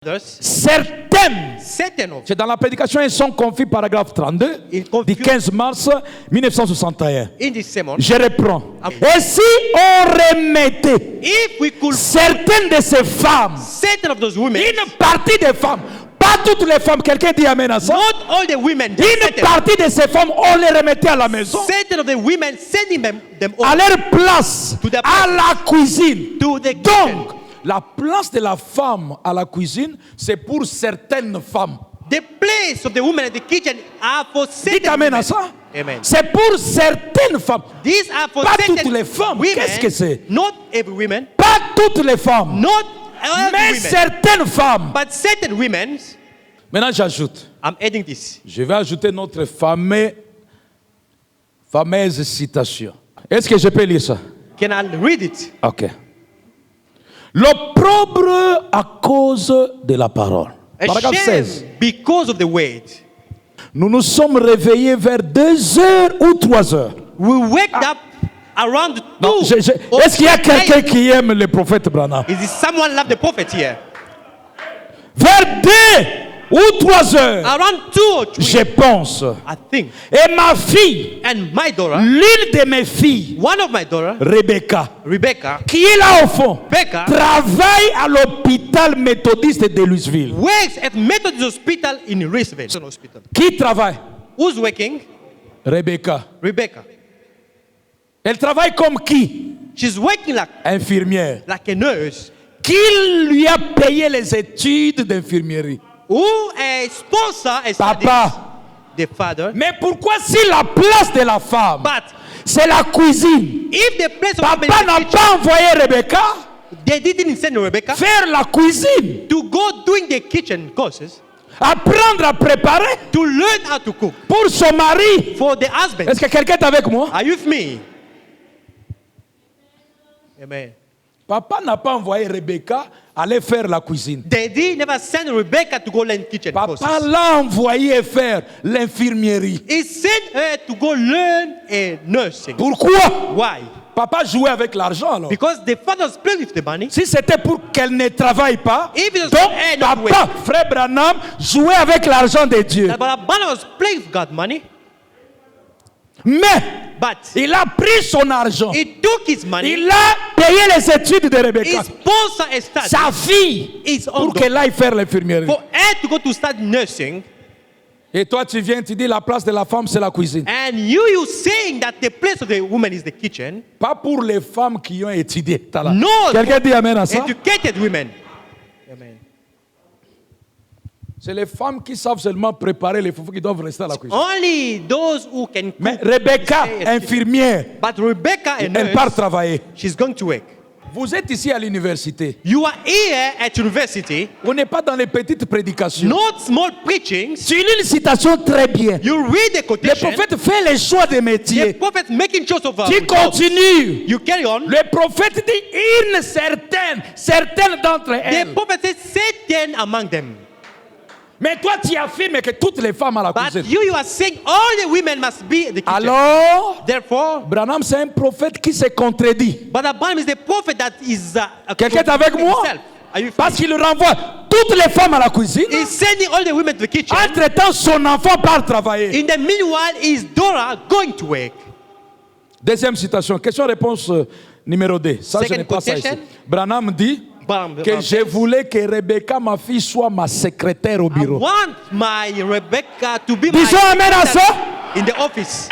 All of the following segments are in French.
Certaines, c'est dans la prédication, ils sont confiés, paragraphe 32, du 15 mars 1961. Je reprends. Et si on remettait certaines de ces femmes, une partie des femmes, pas toutes les femmes, quelqu'un dit amen à ça. Une partie de ces femmes, on les remettait à la maison, à leur place, à la cuisine. Donc, la place de la femme à la cuisine, c'est pour certaines femmes. The place of the woman in the kitchen are for certain Dites amen à ça. C'est pour certaines femmes. These are for pas certain toutes les femmes. Women, qu'est-ce que c'est? Not every woman. Pas toutes les femmes. Not every mais women. Certaines femmes. But certain women. Maintenant j'ajoute. I'm adding this. Je vais ajouter notre fameuse citation. Est-ce que je peux lire ça? Can I read it? Ok. L'opprobre à cause de la parole. Paragraphe 16. Because of the word. Nous nous sommes réveillés vers 2h ou 3h. We wake up around 2. Est-ce qu'il y a quelqu'un qui aime le prophète Branham? Is there someone love the prophet here? Vers 2 ou 3 heures. Around 2 or 3. Je pense. I think. Et ma fille. And my daughter. L'une de mes filles. One of my daughter. Rebecca. Qui est là au fond. Rebecca. Travaille à l'hôpital méthodiste de Louisville. Works at Methodist Hospital in Louisville. Qui travaille? Who's working? Rebecca. Elle travaille comme qui? She's working like infirmière. Like a nurse. Qui lui a payé les études d'infirmerie? Who a sponsor a Papa. The father. Mais pourquoi si la place de la femme, c'est la cuisine? If the place of Papa n'a pas envoyé Rebecca. They didn't send Rebecca. Faire la cuisine. To go doing the kitchen courses. Apprendre à préparer. To learn how to cook. Pour son mari. For the husband. Est-ce que quelqu'un est avec moi? Are you with me? Amen. Papa n'a pas envoyé Rebecca aller faire la cuisine. Daddy never sent Rebecca to go learn kitchen courses. Papa l'a envoyé faire l'infirmerie. He sent her to go learn a nursing. Pourquoi? Why? Papa jouait avec l'argent alors. Because the father's playing with the money. Si c'était pour qu'elle ne travaille pas, donc papa, frère Branham, jouait avec l'argent de Dieu. But Branham was playing with God's money. Mais il a pris son argent. He took his money. Il a payé les études de Rebecca. Sa fille, pour qu'elle aille faire l'infirmerie. For her to go to start nursing. Et toi tu viens, tu dis la place de la femme c'est la cuisine. And you saying that the place of the woman is the kitchen. Pas pour les femmes qui ont étudié. No. Quelqu'un dit amen à ça? Educated women. Amen. C'est les femmes qui savent seulement préparer les foufous qui doivent rester à la cuisine. Only those who can cook. Mais Rebecca, infirmière, but Rebecca, elle part travailler. She's going to work. Vous êtes ici à l'université. You are here at university. On n'est pas dans les petites prédications. Not small preachings. Tu lis une citation très bien. You read the quotation. Le prophète fait les choix des métiers. The prophet making choice of tu continues. You carry on. Le prophète dit certaines d'entre elles. The prophet said certain among them. Mais toi, tu affirmes que toutes les femmes à la cuisine. But you are saying all the women must be in the kitchen. Alors, therefore, Branham c'est un prophète qui se contredit. But Branham is the prophet that is. Quelqu'un est avec moi? Parce qu'il renvoie toutes les femmes à la cuisine. He's sending all the women to the kitchen. Entre-temps, son enfant part travailler. In the meanwhile, his daughter going to work. Deuxième citation. Question-réponse numéro 2. Ça, je n'ai pas ça ici. Branham dit que je voulais que Rebecca, ma fille, soit ma secrétaire au bureau. I want my Rebecca to be Disons amen à ça. In the office.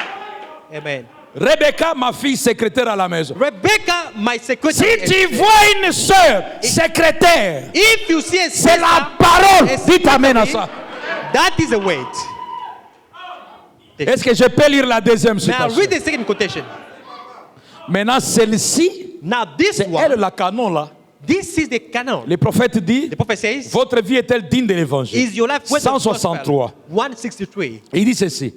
Amen. Rebecca, ma fille, secrétaire à la maison. Rebecca, my secretary. Si tu vois une sœur secrétaire, if you see a sister, c'est la parole. Dites amen à ça. That is a word. Est-ce que je peux lire la deuxième citation? Now read the second quotation. Maintenant, celle-ci, c'est elle la canon là. This is the canon. Le prophète dit, says, votre vie est-elle digne de l'évangile? Is your life 163. 163. Il dit ceci.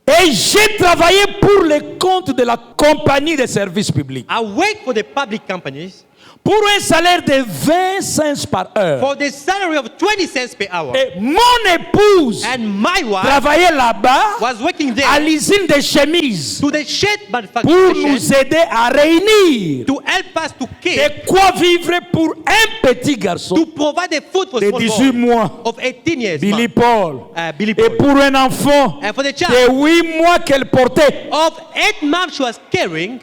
Et j'ai travaillé pour le compte de la compagnie de services publics. I work for the public companies. pour un salaire de 20 cents par heure. For the salary of 20 cents per hour. Et mon épouse And my wife travaillait là-bas was working there à l'usine de chemises to the shirt pour manufacturing nous aider à réunir to help us to keep, de quoi vivre pour un petit garçon to provide the food for de small 18 boy mois, of 18 years. Billy man. Paul. Billy Et Paul. pour un enfant And for the child de 8 mois qu'elle portait. of 8 months she was carrying.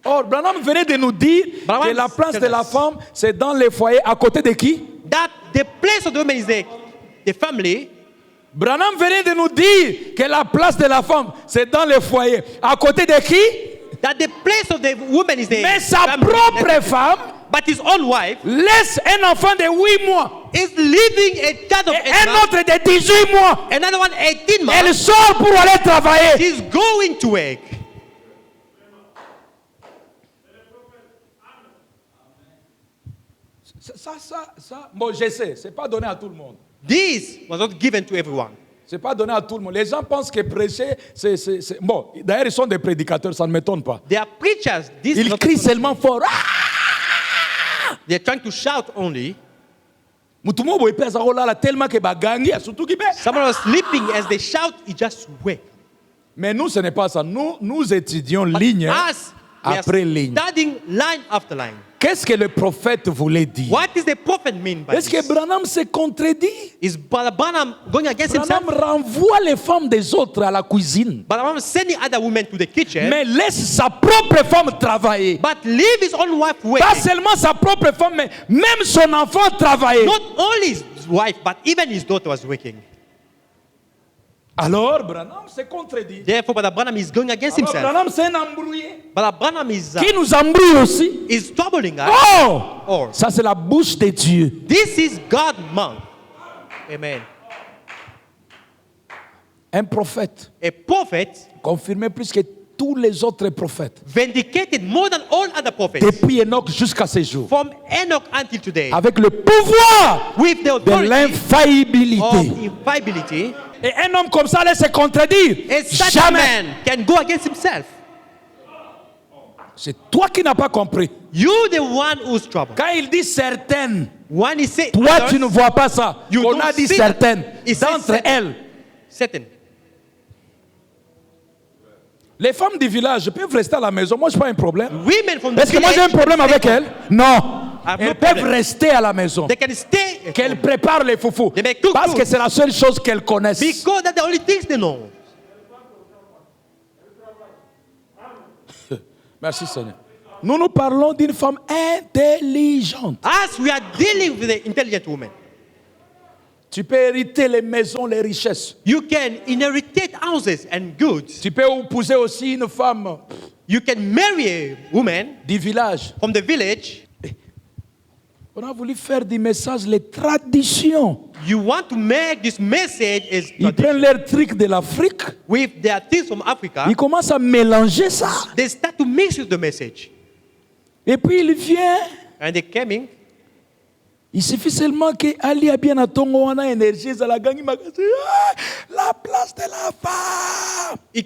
Or, Branham venait de nous dire Branham que la place said de la this. femme, c'est dans les foyers. À côté de qui? That the place of the woman is the family. Branham venait de nous dire que la place de la femme, c'est dans les foyers. À côté de qui? That the place of the woman is the Mais sa family. propre femme But his own wife laisse un enfant de 8 mois is leaving a child of et 8 un months. autre de 18 mois. Another one 18 Elle months. sort pour aller travailler. She's going to work. Ça, bon, je sais, c'est pas donné à tout le monde. This was not given to everyone. C'est pas donné à tout le monde. Les gens pensent que prêcher, Bon, d'ailleurs, ils sont des prédicateurs, ça ne m'étonne pas. They are preachers. This is Ils not crient seulement fort. Ah! They're trying to shout only. Mutumo boy pesa la tellement que bagangi surtout qui paie. Someone was sleeping as they shout, he just wake. Mais nous, ce n'est pas ça. Nous étudions ligne Us, we are après ligne. studying line after line. Qu'est-ce que le prophète voulait dire? What does the prophet mean by Est-ce que this? Branham se contredit? Is Brother Branham going against himself? Branham renvoie les femmes des autres à la cuisine. Brother Branham sending other women to the kitchen, Mais laisse sa propre femme travailler. but leave his own wife Pas working. seulement sa propre femme, mais même son enfant travailler. Not only his wife, but even his daughter was working. Alors, Branham se contredit. Therefore, Brother Branham is going against Alors, himself. Branham c'est un embrouillé. Brother Branham Qui nous embrouille aussi. is troubling us. Oh! Or Ça, c'est la bouche de Dieu. this is God's mouth. Amen. Un prophète A prophet confirmé plus que tous les autres prophètes. vindicated more than all other prophets. Depuis Enoch jusqu'à ce jour. From Enoch until today. Avec le pouvoir With the de authority l'infaillibilité. of infallibility. Et un homme comme ça allait se contredire. A such a Jamais. man can go against himself. C'est toi qui n'as pas compris. You the one who's troubled. Quand il dit certaines, When he say toi others, tu ne vois pas ça. You On don't a dit see that. certaines. It says D'entre certain. elles. certain. Les femmes du village peuvent rester à la maison. Moi, je n'ai pas un problème. Women from the Est-ce que moi j'ai un village problème can avec stay elles? Non. have Elles no peuvent problem. rester à la maison. They can stay at Qu'elles home. préparent les foufous. They make cook Parce food. que c'est la seule chose qu'elles connaissent. Because that's the only things they know. Merci Seigneur. Nous parlons d'une femme intelligente. As we are dealing with the intelligent woman, Tu peux hériter les maisons, les richesses. you can inherit houses and goods. Tu peux épouser aussi une femme You can marry a woman du village. from the village. On a voulu faire du message les traditions. You want to make this message is Ils prennent leurs trucs de l'Afrique. with their things from Africa. Ils commencent à mélanger ça. They start to mix with the message. Et puis il vient. And they coming. Il suffit seulement que Ali a bien à Tongo, on a énergie, ça la gagne, la place de la femme.